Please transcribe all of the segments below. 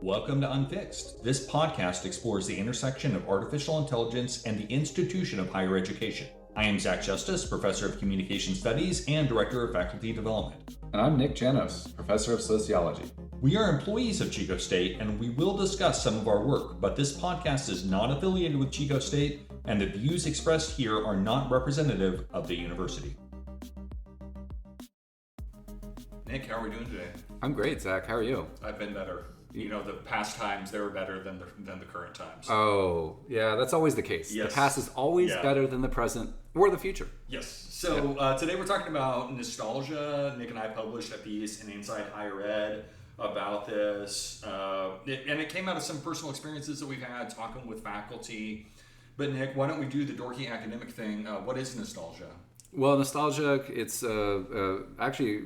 Welcome to Unfixed. This podcast explores the intersection of artificial intelligence and the institution of higher education. I am Zach Justice, Professor of Communication Studies and Director of Faculty Development. And I'm Nik Janos, Professor of Sociology. We are employees of Chico State, and we will discuss some of our work, but this podcast is not affiliated with Chico State, and the views expressed here are not representative of the university. Nik, how are we doing today? I'm great, Zach. How are you? I've been better. You know, the past times, they were better than the current times. Oh, yeah, that's always the case. Yes. The past is always better than the present or the future. Yes. So today we're talking about nostalgia. Nik and I published a piece in Inside Higher Ed about this. And it came out of some personal experiences that we've had talking with faculty. But Nik, why don't we do the dorky academic thing? What is nostalgia? Well, nostalgia, it's actually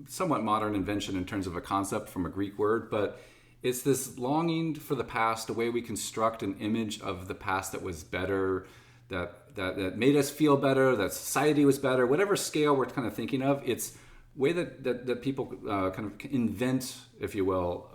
somewhat modern invention in terms of a concept from a Greek word, but it's this longing for the past, the way we construct an image of the past that was better, that made us feel better, that society was better, whatever scale we're kind of thinking of. It's way that people kind of invent, if you will,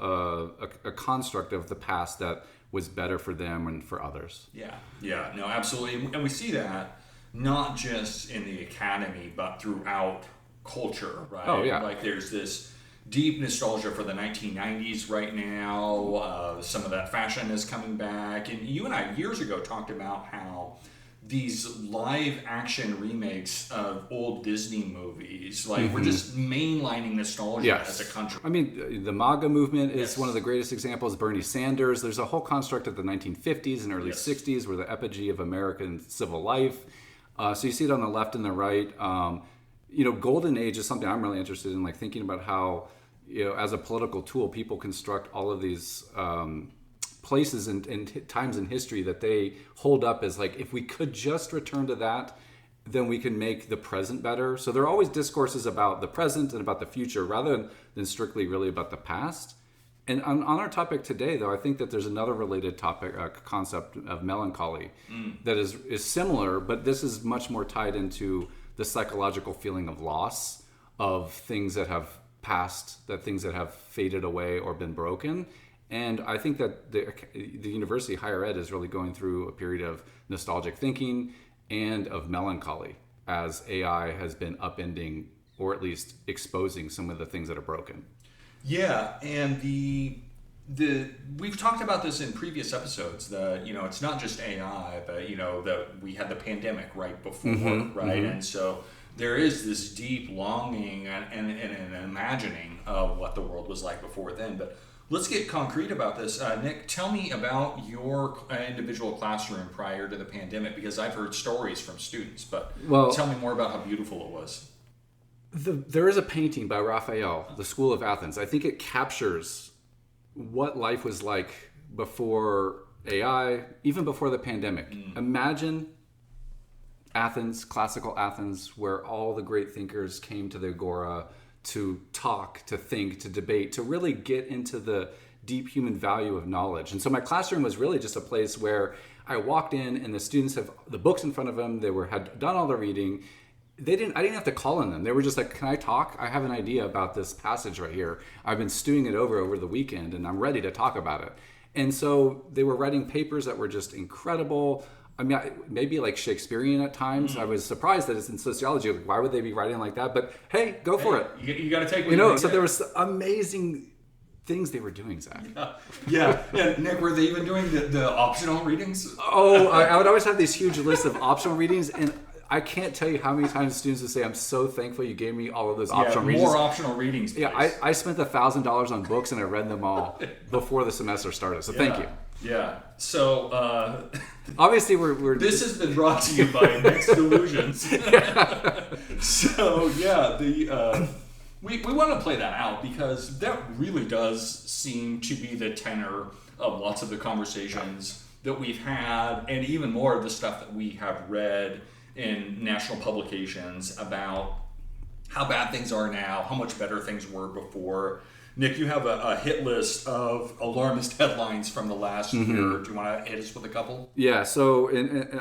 a construct of the past that was better for them and for others. Yeah, no, absolutely. And we see that not just in the academy, but throughout culture, right? Oh, yeah. Like there's this deep nostalgia for the 1990s right now. Some of that fashion is coming back. And you and I years ago talked about how these live action remakes of old Disney movies, like we're just mainlining nostalgia as a country. I mean, the MAGA movement is one of the greatest examples. Bernie Sanders. There's a whole construct of the 1950s and early 60s were the epigee of American civil life. So you see it on the left and the right. Golden age is something I'm really interested in, like thinking about how, as a political tool, people construct all of these places and times in history that they hold up as like, if we could just return to that, then we can make the present better. So there are always discourses about the present and about the future rather than strictly really about the past. And on our topic today, though, I think that there's another related topic, concept of melancholy that is similar, but this is much more tied into the psychological feeling of loss, of things that have passed, that things that have faded away or been broken. And I think that the university, higher ed, is really going through a period of nostalgic thinking and of melancholy as AI has been upending or at least exposing some of the things that are broken. Yeah, and we've talked about this in previous episodes. It's not just AI, but that we had the pandemic right before, right? And so there is this deep longing and an imagining of what the world was like before then. But let's get concrete about this. Nik, tell me about your individual classroom prior to the pandemic, because I've heard stories from students, but tell me more about how beautiful it was. There is a painting by Raphael, The School of Athens. I think it captures what life was like before AI, even before the pandemic. Imagine Athens, classical Athens, where all the great thinkers came to the agora to talk, to think, to debate, to really get into the deep human value of knowledge. And so my classroom was really just a place where I walked in and the students have the books in front of them. They had done all the reading. I didn't have to call on them. They were just like, can I talk? I have an idea about this passage right here. I've been stewing it over the weekend and I'm ready to talk about it. And so they were writing papers that were just incredible. I mean, maybe like Shakespearean at times. I was surprised that it's in sociology. Like, why would they be writing like that? But hey, go for it. You got to take what so there was amazing things they were doing, Zach. Yeah. Nik, were they even doing the optional readings? Oh, I would always have these huge lists of optional readings, and I can't tell you how many times students would say, I'm so thankful you gave me all of those optional readings. More optional readings, please. Yeah, I spent $1,000 on books and I read them all before the semester started, so thank you. Yeah, so obviously we're this has been brought to you by Next Delusions. So we want to play that out because that really does seem to be the tenor of lots of the conversations that we've had, and even more of the stuff that we have read in national publications about how bad things are now, how much better things were before. Nik, you have a hit list of alarmist headlines from the last year. Do you want to hit us with a couple? Yeah, so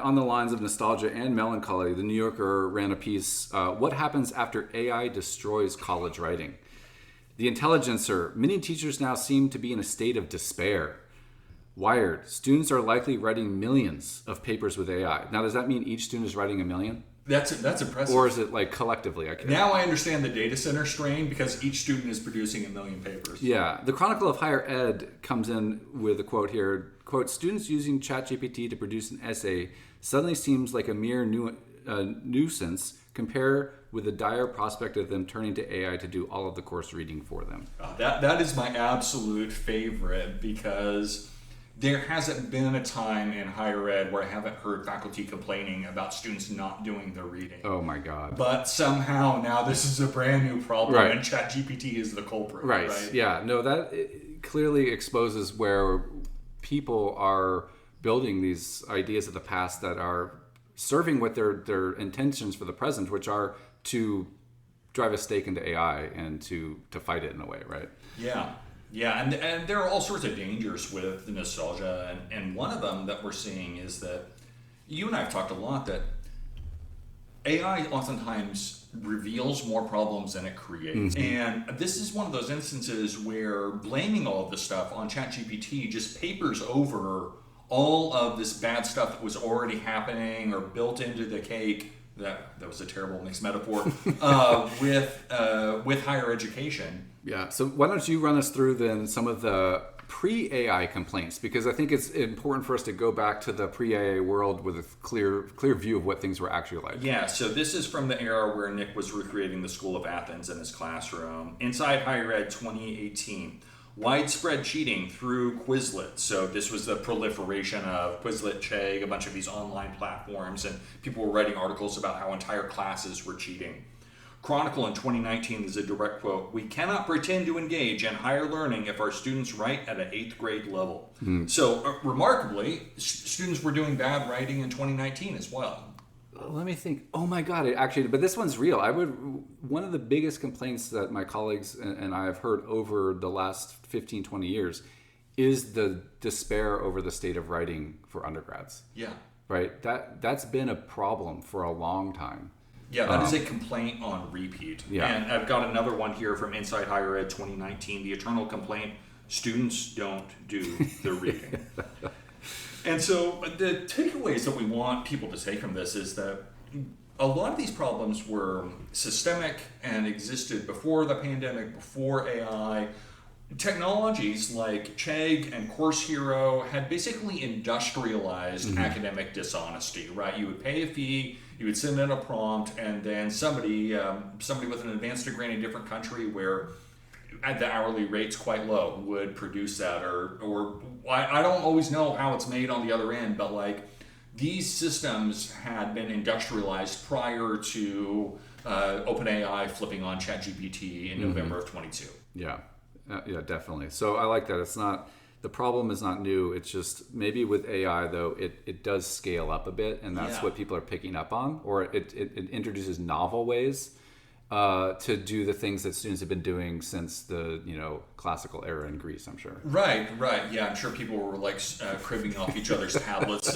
on the lines of nostalgia and melancholy, the New Yorker ran a piece, What Happens After AI Destroys College Writing? The Intelligencer. Many teachers now seem to be in a state of despair. Wired. Students are likely writing millions of papers with AI. Now, does that mean each student is writing a million? That's impressive. Or is it like collectively? Now I understand the data center strain because each student is producing a million papers. Yeah. The Chronicle of Higher Ed comes in with a quote here. Quote, students using ChatGPT to produce an essay suddenly seems like a mere nuisance compared with the dire prospect of them turning to AI to do all of the course reading for them. That is my absolute favorite because there hasn't been a time in higher ed where I haven't heard faculty complaining about students not doing their reading. Oh my God. But somehow now this is a brand new problem, right. and ChatGPT is the culprit. Right. Yeah. No, that clearly exposes where people are building these ideas of the past that are serving what their intentions for the present, which are to drive a stake into AI and to fight it in a way, right? Yeah. Yeah, and there are all sorts of dangers with the nostalgia, and one of them that we're seeing is that you and I have talked a lot that AI oftentimes reveals more problems than it creates. Mm-hmm. And this is one of those instances where blaming all of this stuff on ChatGPT just papers over all of this bad stuff that was already happening or built into the cake. That was a terrible mixed metaphor with higher education. Yeah. So why don't you run us through then some of the pre-AI complaints, because I think it's important for us to go back to the pre-AI world with a clear view of what things were actually like. Yeah. So this is from the era where Nik was recreating the School of Athens in his classroom. Inside Higher Ed 2018. Widespread cheating through Quizlet. So this was the proliferation of Quizlet, Chegg, a bunch of these online platforms, and people were writing articles about how entire classes were cheating. Chronicle in 2019 is a direct quote, "We cannot pretend to engage in higher learning if our students write at an 8th grade level." Mm. So remarkably, students were doing bad writing in 2019 as well. Let me think. Oh my God! But this one's real. One of the biggest complaints that my colleagues and I have heard over the last 15, 20 years is the despair over the state of writing for undergrads. Yeah. Right? That's been a problem for a long time. Yeah, that is a complaint on repeat. Yeah. And I've got another one here from Inside Higher Ed 2019, the eternal complaint, students don't do the reading. And so the takeaways that we want people to take from this is that a lot of these problems were systemic and existed before the pandemic, before AI. Technologies like Chegg and Course Hero had basically industrialized academic dishonesty, right? You would pay a fee, you would send in a prompt, and then somebody with an advanced degree in a different country where at the hourly rate's quite low would produce that, or I don't always know how it's made on the other end, but like these systems had been industrialized prior to OpenAI flipping on ChatGPT in November of 22. Yeah. Yeah, definitely. So I like that. The problem is not new. It's just maybe with AI though, it does scale up a bit, and that's what people are picking up on, or it introduces novel ways to do the things that students have been doing since the classical era in Greece, I'm sure. Right. Yeah, I'm sure people were like cribbing off each other's tablets.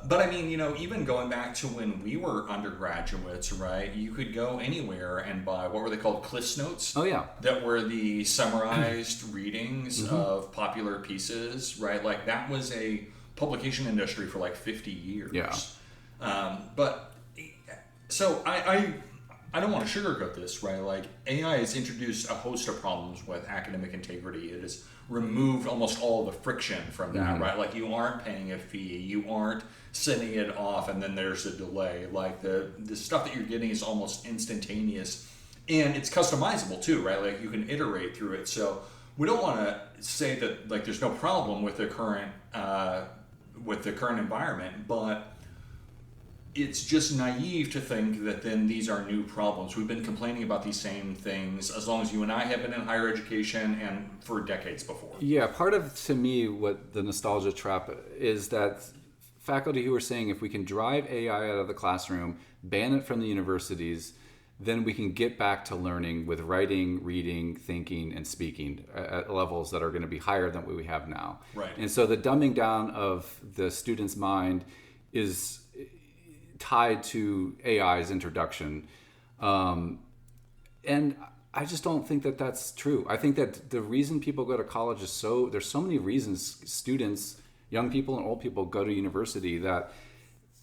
But I mean, even going back to when we were undergraduates, right? You could go anywhere and buy, what were they called? Cliffs Notes? Oh, yeah. That were the summarized readings of popular pieces, right? Like that was a publication industry for like 50 years. Yeah. But so I don't want to sugarcoat this, right? Like AI has introduced a host of problems with academic integrity. It has removed almost all the friction from that, right? Like you aren't paying a fee, you aren't sending it off, and then there's a delay. Like the stuff that you're getting is almost instantaneous, and it's customizable too, right? Like you can iterate through it. So we don't want to say that like there's no problem with the current environment, but it's just naive to think that then these are new problems. We've been complaining about these same things as long as you and I have been in higher education and for decades before. Yeah, part of, to me, what the nostalgia trap is that faculty who are saying if we can drive AI out of the classroom, ban it from the universities, then we can get back to learning with writing, reading, thinking, and speaking at levels that are going to be higher than what we have now. Right. And so the dumbing down of the student's mind is tied to AI's introduction. And I just don't think that that's true. I think that the reason people go to college is there's so many reasons students, young people and old people go to university, that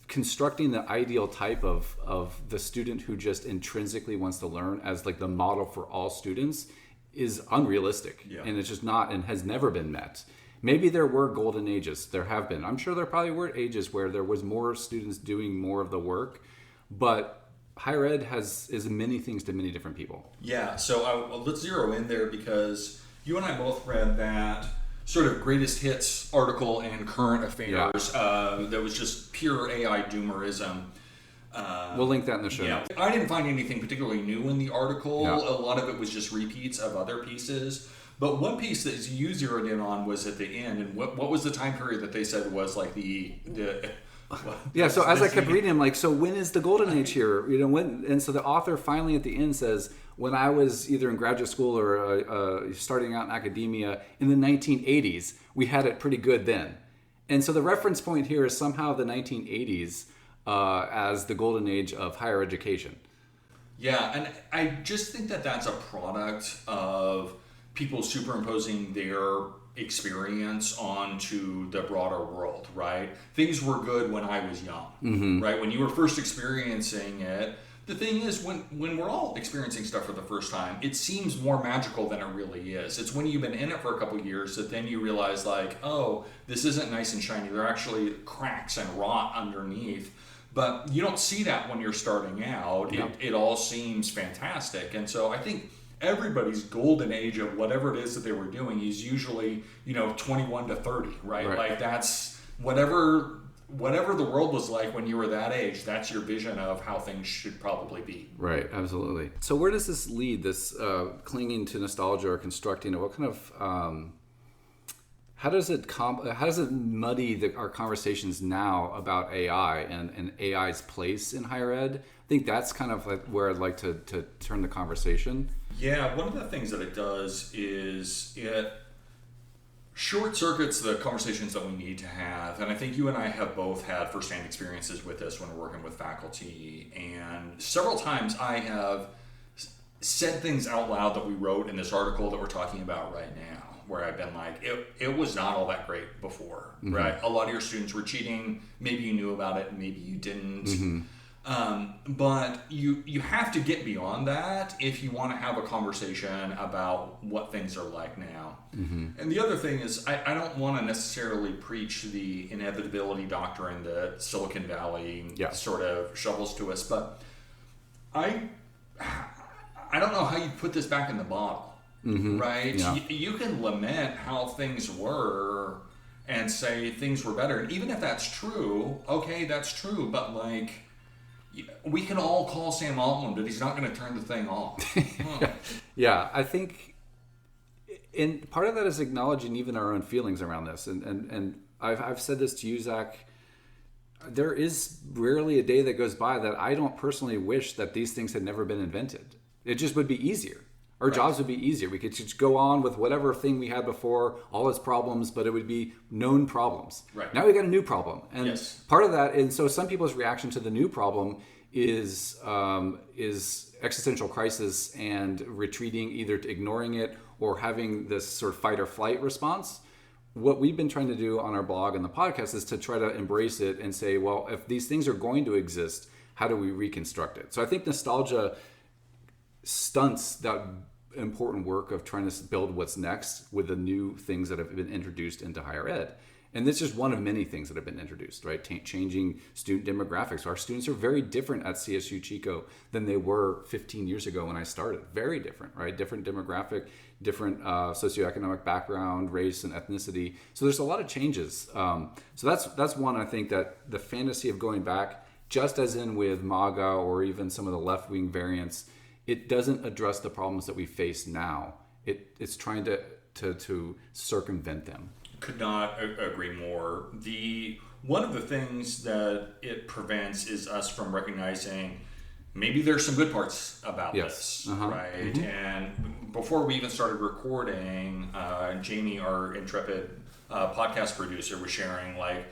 constructing the ideal type of the student who just intrinsically wants to learn as like the model for all students is unrealistic. Yeah. And it's just not, and has never been met. Maybe there were golden ages. There have been. I'm sure there probably were ages where there was more students doing more of the work, but higher ed is many things to many different people. Yeah, so let's zero in there, because you and I both read that sort of greatest hits article in Current Affairs that was just pure AI doomerism. We'll link that in the show notes. I didn't find anything particularly new in the article. Yeah. A lot of it was just repeats of other pieces. But one piece that you zeroed in on was at the end, and what was the time period that they said was like the yeah, so as I kept reading, I'm like, so when is the golden age here? You know, when? And so the author finally at the end says, when I was either in graduate school or starting out in academia in the 1980s, we had it pretty good then. And so the reference point here is somehow the 1980s as the golden age of higher education. Yeah, and I just think that that's a product of people superimposing their experience onto the broader world, right? Things were good when I was young, right? When you were first experiencing it, the thing is, when we're all experiencing stuff for the first time, it seems more magical than it really is. It's when you've been in it for a couple of years that then you realize, like, oh, this isn't nice and shiny. There are actually cracks and rot underneath. But you don't see that when you're starting out. Yep. It all seems fantastic. And so I think everybody's golden age of whatever it is that they were doing is usually, 21 to 30, right? Like that's whatever the world was like when you were that age, that's your vision of how things should probably be. Right, absolutely. So where does this lead, this clinging to nostalgia or constructing it? What kind of, how does it muddy our conversations now about AI and AI's place in higher ed? I think that's kind of like where I'd like to turn the conversation. Yeah, one of the things that it does is it short circuits the conversations that we need to have. And I think you and I have both had firsthand experiences with this when we're working with faculty. And several times I have said things out loud that we wrote in this article that we're talking about right now, where I've been like, it was not all that great before, right? A lot of your students were cheating. Maybe you knew about it, maybe you didn't. But you have to get beyond that if you want to have a conversation about what things are like now. And the other thing is, I don't want to necessarily preach the inevitability doctrine that Silicon Valley sort of shovels to us, but I don't know how you put this back in the bottle, right? Yeah. You can lament how things were and say things were better. And even if that's true, okay, that's true, but like, we can all call Sam Altman, but he's not going to turn the thing off. Yeah, I think, and part of that is acknowledging even our own feelings around this. And I've said this to you, Zach. There is rarely a day that goes by that I don't personally wish that these things had never been invented. It just would be easier. Our jobs would be easier. We could just go on with whatever thing we had before, all its problems, but it would be known problems. Right. Now we got a new problem. And part of that, and so some people's reaction to the new problem is existential crisis and retreating, either to ignoring it or having this sort of fight or flight response. What we've been trying to do on our blog and the podcast is to try to embrace it and say, well, if these things are going to exist, how do we reconstruct it? So I think nostalgia stunts that important work of trying to build what's next with the new things that have been introduced into higher ed. And this is just one of many things that have been introduced, right? Changing student demographics. Our students are very different at CSU Chico than they were 15 years ago when I started. Very different, right? Different demographic, different socioeconomic background, race, and ethnicity. So there's a lot of changes. So that's one, I think, that the fantasy of going back, just as in with MAGA or even some of the left-wing variants, it doesn't address the problems that we face now. It's trying to circumvent them. Could not agree more. One of the things that it prevents is us from recognizing maybe there's some good parts about this, right? And before we even started recording, Jamie, our intrepid podcast producer, was sharing like,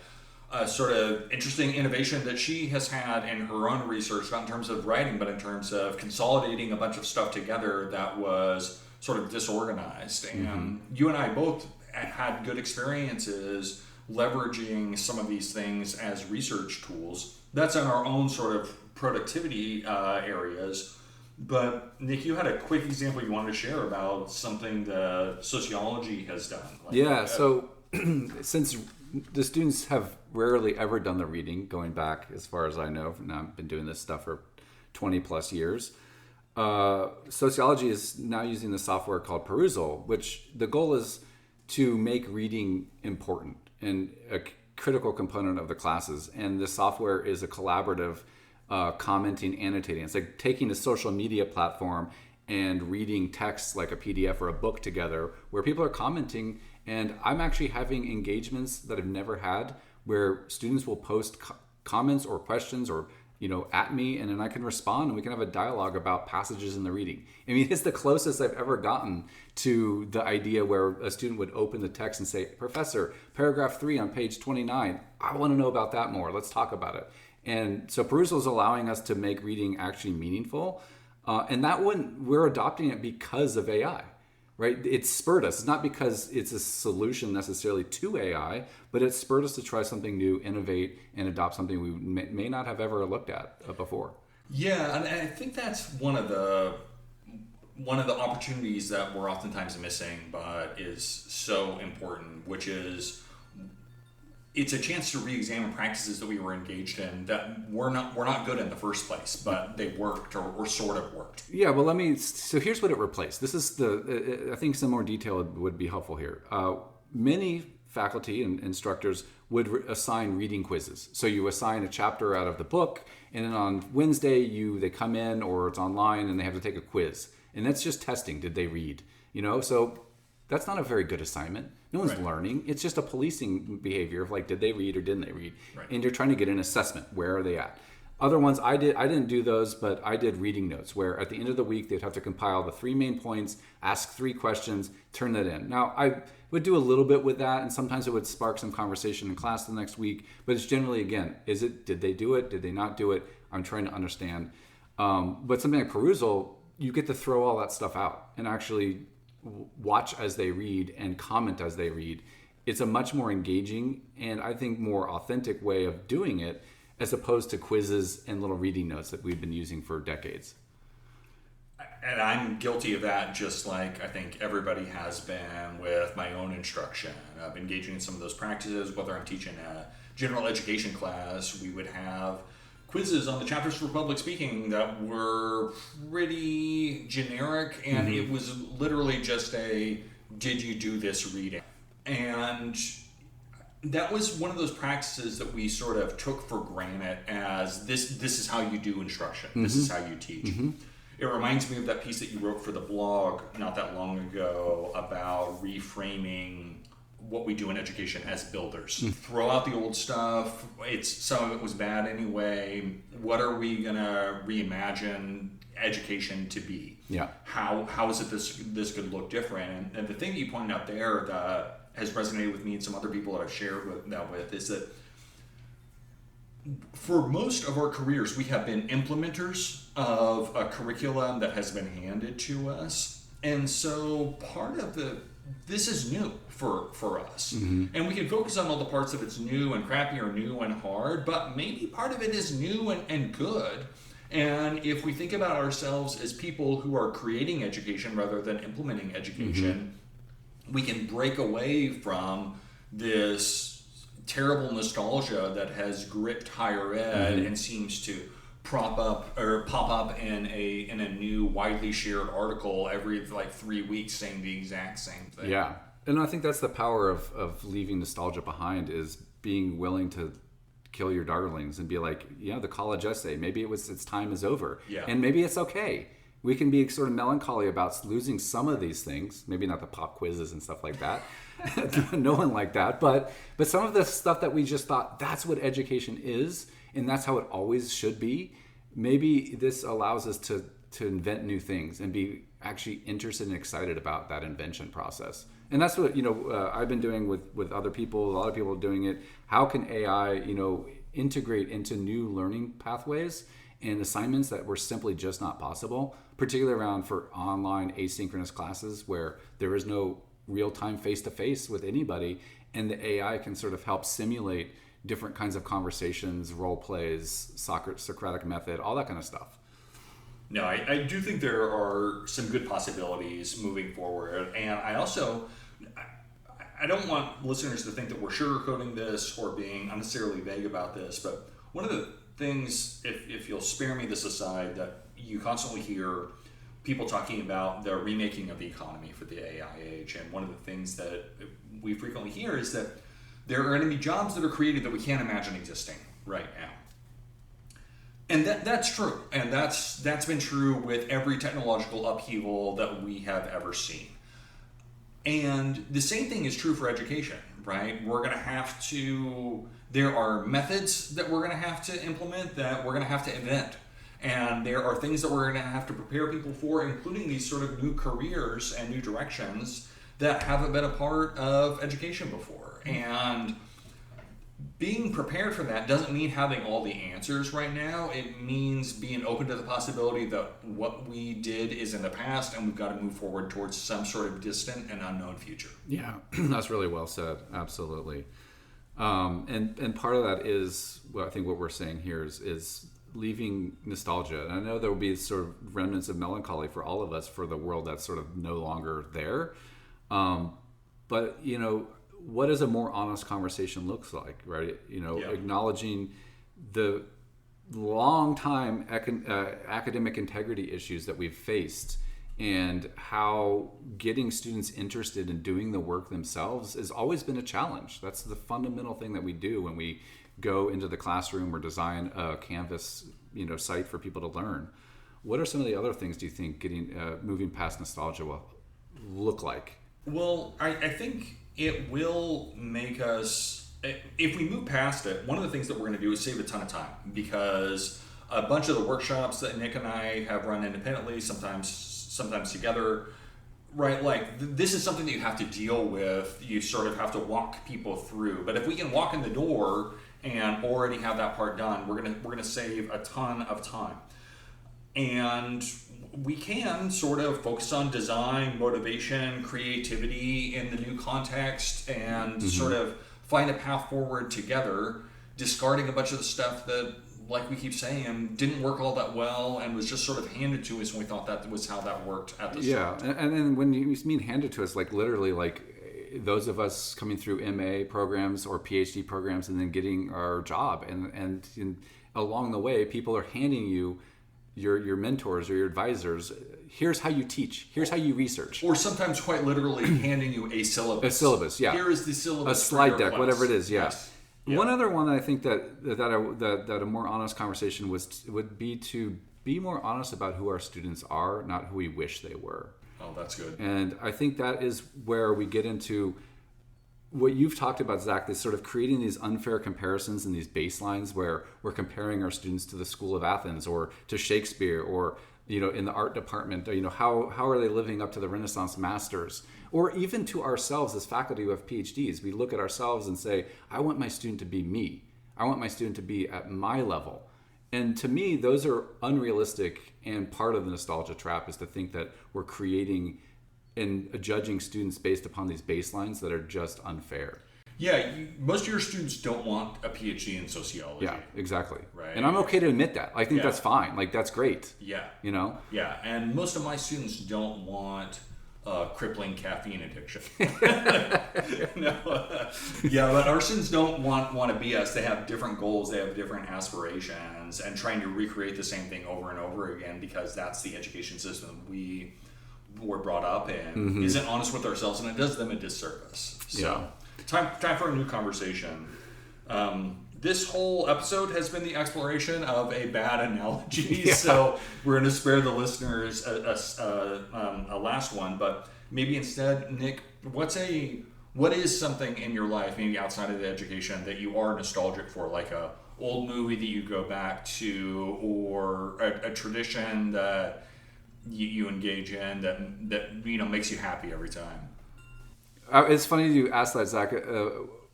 a sort of interesting innovation that she has had in her own research, not in terms of writing, but in terms of consolidating a bunch of stuff together that was sort of disorganized. And you and I both had good experiences leveraging some of these things as research tools. That's in our own sort of productivity areas. But Nick, you had a quick example you wanted to share about something that sociology has done. So since the students have rarely ever done the reading, going back as far as I know, now I've been doing this stuff for 20 plus years, sociology is now using the software called Perusal, which the goal is to make reading important and a critical component of the classes. And the software is a collaborative commenting, annotating. It's like taking a social media platform and reading text like a PDF or a book together where people are commenting. And I'm actually having engagements that I've never had where students will post comments or questions or at me, and then I can respond and we can have a dialogue about passages in the reading. I mean, it's the closest I've ever gotten to the idea where a student would open the text and say, Professor, paragraph 3 on page 29, I want to know about that more. Let's talk about it. And so Perusal is allowing us to make reading actually meaningful. And we're adopting it because of AI, right? It spurred us. It's not because it's a solution necessarily to AI, but it spurred us to try something new, innovate, and adopt something we may not have ever looked at before. Yeah, and I think that's one of the opportunities that we're oftentimes missing, but is so important, which is it's a chance to re-examine practices that we were engaged in that were not good in the first place, but they worked or sort of worked. Yeah, well, so here's what it replaced. This is I think some more detail would be helpful here. Many faculty and instructors would assign reading quizzes. So you assign a chapter out of the book, and then on Wednesday they come in or it's online and they have to take a quiz. And that's just testing. Did they read? So that's not a very good assignment. No one's learning. It's just a policing behavior of like, did they read or didn't they read? Right. And you're trying to get an assessment. Where are they at? Other ones I didn't do those, but I did reading notes where at the end of the week, they'd have to compile the 3 main points, ask 3 questions, turn that in. Now, I would do a little bit with that, and sometimes it would spark some conversation in class the next week, but it's generally, again, did they do it? Did they not do it? I'm trying to understand. But something like Perusal, you get to throw all that stuff out and actually watch as they read and comment as they read. It's a much more engaging and I think more authentic way of doing it as opposed to quizzes and little reading notes that we've been using for decades. And I'm guilty of that, just like I think everybody has been with my own instruction. I've been engaging in some of those practices, whether I'm teaching a general education class, we would have quizzes on the chapters for public speaking that were pretty generic, and it was literally just did you do this reading? And that was one of those practices that we sort of took for granted as this is how you do instruction. This is how you teach. It reminds me of that piece that you wrote for the blog not that long ago about reframing what we do in education as builders. Throw out the old stuff. Some of it was bad anyway. What are we gonna reimagine education to be? Yeah. How is it this could look different? And the thing that you pointed out there that has resonated with me and some other people that I've shared with is that for most of our careers, we have been implementers of a curriculum that has been handed to us. And so part of this is new for us. And we can focus on all the parts of it's new and crappy or new and hard, but maybe part of it is new and good. And if we think about ourselves as people who are creating education rather than implementing education, we can break away from this terrible nostalgia that has gripped higher ed and seems to pop up in a new widely shared article every 3 weeks saying the exact same thing. Yeah. And I think that's the power of leaving nostalgia behind, is being willing to kill your darlings and be like, the college essay, maybe its time is over. Yeah. And maybe it's okay. We can be sort of melancholy about losing some of these things, maybe not the pop quizzes and stuff like that. No one like that. But some of the stuff that we just thought that's what education is, and that's how it always should be. Maybe this allows us to invent new things and be actually interested and excited about that invention process And that's what, I've been doing with other people. A lot of people are doing it. How can AI, integrate into new learning pathways and assignments that were simply just not possible, particularly around for online asynchronous classes where there is no real-time face-to-face with anybody, and the AI can sort of help simulate different kinds of conversations, role plays, Socratic method, all that kind of stuff. No, I do think there are some good possibilities moving forward. And I don't want listeners to think that we're sugarcoating this or being unnecessarily vague about this, but one of the things, if you'll spare me this aside, that you constantly hear people talking about the remaking of the economy for the AI age. And one of the things that we frequently hear is that there are going to be jobs that are created that we can't imagine existing right now. And that's true. And that's been true with every technological upheaval that we have ever seen. And the same thing is true for education, right? There are methods that we're going to have to implement, that we're going to have to invent. And there are things that we're going to have to prepare people for, including these sort of new careers and new directions that haven't been a part of education before. And being prepared for that doesn't mean having all the answers right now. It means being open to the possibility that what we did is in the past and we've got to move forward towards some sort of distant and unknown future. Yeah, that's really well said. Absolutely. And part of that is, well, I think what we're saying here is leaving nostalgia. And I know there will be sort of remnants of melancholy for all of us for the world that's sort of no longer there. But, what does a more honest conversation looks like, right? Acknowledging the long time academic integrity issues that we've faced, and how getting students interested in doing the work themselves has always been a challenge. That's the fundamental thing that we do when we go into the classroom or design a Canvas, site for people to learn. What are some of the other things do you think moving past nostalgia will look like? Well, I think it will make us, if we move past it, one of the things that we're going to do is save a ton of time, because a bunch of the workshops that Nick and I have run independently, sometimes together, right? Like this is something that you have to deal with. You sort of have to walk people through. But if we can walk in the door and already have that part done, we're gonna save a ton of time. And we can sort of focus on design, motivation, creativity in the new context, and sort of find a path forward together, discarding a bunch of the stuff that, like we keep saying, didn't work all that well and was just sort of handed to us, and we thought that was how that worked at the start. Yeah, and then when you mean handed to us, like literally, like those of us coming through MA programs or PhD programs and then getting our job, and along the way, people are handing you your mentors or your advisors. Here's how you teach. Here's how you research. Or sometimes quite literally handing you a syllabus. A syllabus, yeah. Here is the syllabus. A slide deck, class. whatever it is. Yeah. Yes. Yeah. One other one that I think that a more honest conversation would be to be more honest about who our students are, not who we wish they were. Oh, that's good. And I think that is where we get into what you've talked about, Zach, this sort of creating these unfair comparisons and these baselines where we're comparing our students to the School of Athens or to Shakespeare, or in the art department, how are they living up to the Renaissance masters, or even to ourselves as faculty who have PhDs. We look at ourselves and say, I want my student to be me. I want my student to be at my level. And to me, those are unrealistic, and part of the nostalgia trap is to think that we're creating and judging students based upon these baselines that are just unfair. Yeah, most of your students don't want a PhD in sociology. Yeah, exactly. Right. And I'm okay to admit that. I think that's fine. Like, that's great. Yeah. Yeah, and most of my students don't want crippling caffeine addiction. But our students don't want to be us. They have different goals. They have different aspirations, and trying to recreate the same thing over and over again, because that's the education system we were brought up in, isn't honest with ourselves, and it does them a disservice. So, time for a new conversation. This whole episode has been the exploration of a bad analogy, so we're going to spare the listeners a last one. But maybe instead, Nick, what is something in your life, maybe outside of the education, that you are nostalgic for, like a old movie that you go back to, or a tradition that you engage in that makes you happy every time? It's funny you asked that, Zach.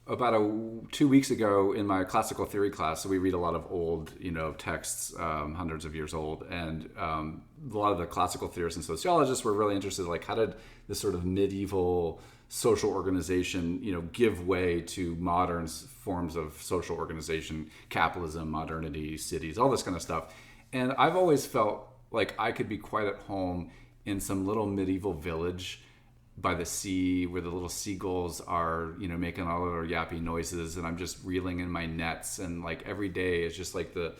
About 2 weeks ago in my classical theory class, so we read a lot of old, texts, hundreds of years old, and a lot of the classical theorists and sociologists were really interested, like, how did this sort of medieval social organization, give way to modern forms of social organization, capitalism, modernity, cities, all this kind of stuff. And I've always felt like I could be quite at home in some little medieval village by the sea where the little seagulls are, making all of their yappy noises, and I'm just reeling in my nets, and like every day is just like the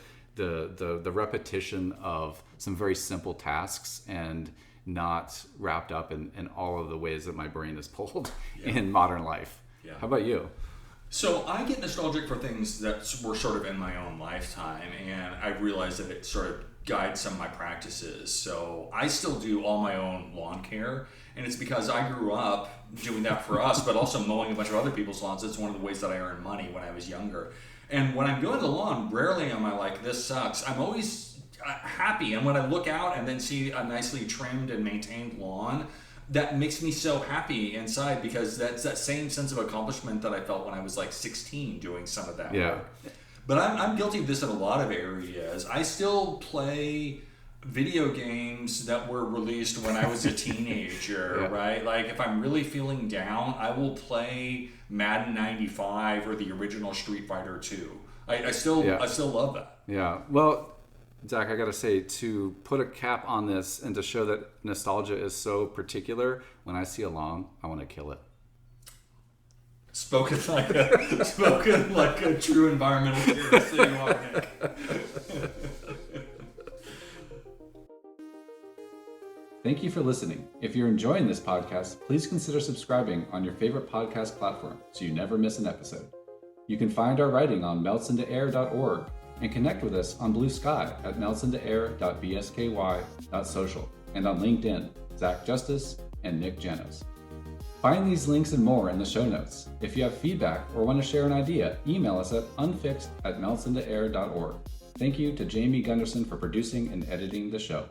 repetition of some very simple tasks and not wrapped up in all of the ways that my brain is pulled in modern life. Yeah. How about you? So I get nostalgic for things that were sort of in my own lifetime, and I realize that it sort of guides some of my practices. So I still do all my own lawn care, and it's because I grew up doing that for us, but also mowing a bunch of other people's lawns. It's one of the ways that I earned money when I was younger. And when I'm doing the lawn, rarely am I like, this sucks. I'm always happy, and when I look out and then see a nicely trimmed and maintained lawn, that makes me so happy inside, because that's that same sense of accomplishment that I felt when I was like 16 doing some of that work. But I'm guilty of this in a lot of areas. I still play video games that were released when I was a teenager, right? Like if I'm really feeling down, I will play Madden 95 or the original Street Fighter 2. I still love that. Yeah. Well, Zach, I got to say, to put a cap on this and to show that nostalgia is so particular, when I see a lawn, I want to kill it. Spoken like a true environmental theorist that you are, Nick. Thank you for listening. If you're enjoying this podcast, please consider subscribing on your favorite podcast platform so you never miss an episode. You can find our writing on meltsintoair.org and connect with us on Blue Sky at meltsintoair.bsky.social and on LinkedIn, Zach Justice and Nick Janos. Find these links and more in the show notes. If you have feedback or want to share an idea, email us at unfixed@meltsintoair.org. Thank you to Jamie Gunderson for producing and editing the show.